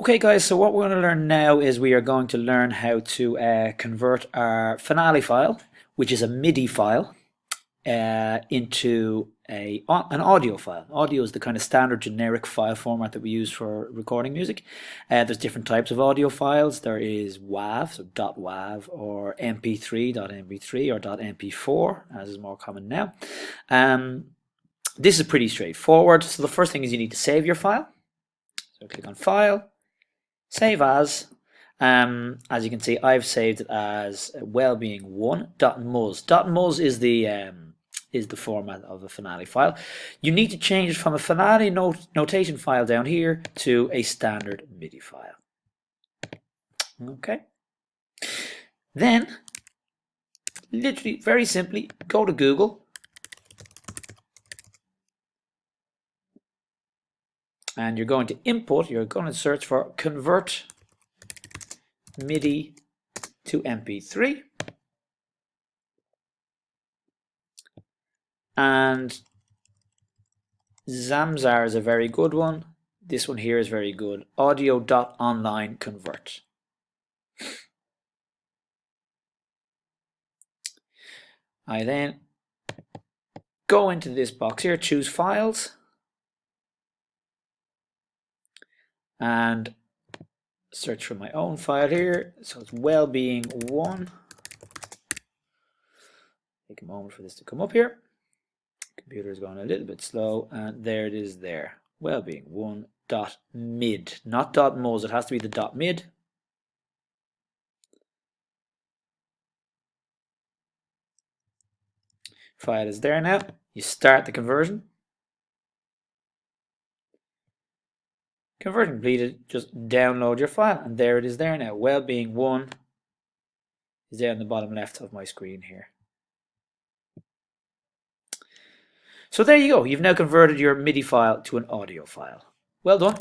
Okay guys, so what we're going to learn now is we are going to learn how to convert our Finale file, which is a Midi file, into an audio file. Audio is the kind of standard generic file format that we use for recording music. There's different types of audio files. There is WAV, so .wav, or MP3, .mp3, or .mp4, as is more common now. This is pretty straightforward. So the first thing is you need to save your file. So click on File, Save As. As you can see, I've saved it as wellbeing1.muzz. .muzz is the format of the Finale file. You need to change it from a Finale notation file down here to a standard MIDI file. Okay. Then, literally, very simply, go to Google and you're going to search for convert MIDI to MP3. And Zamzar is a very good one. This one here is very good. Audio.online convert. I then go into this box here, choose files, and search for my own file here. So it's wellbeing1. Take a moment for this to come up here. Computer is going a little bit slow, and there it is there. Wellbeing1.mid, not .muzz. It has to be the .mid. File is there now. You start the conversion. Conversion completed. Just download your file, and there it is there now. Wellbeing1 is there on the bottom left of my screen here. So there you go. You've now converted your MIDI file to an audio file. Well done.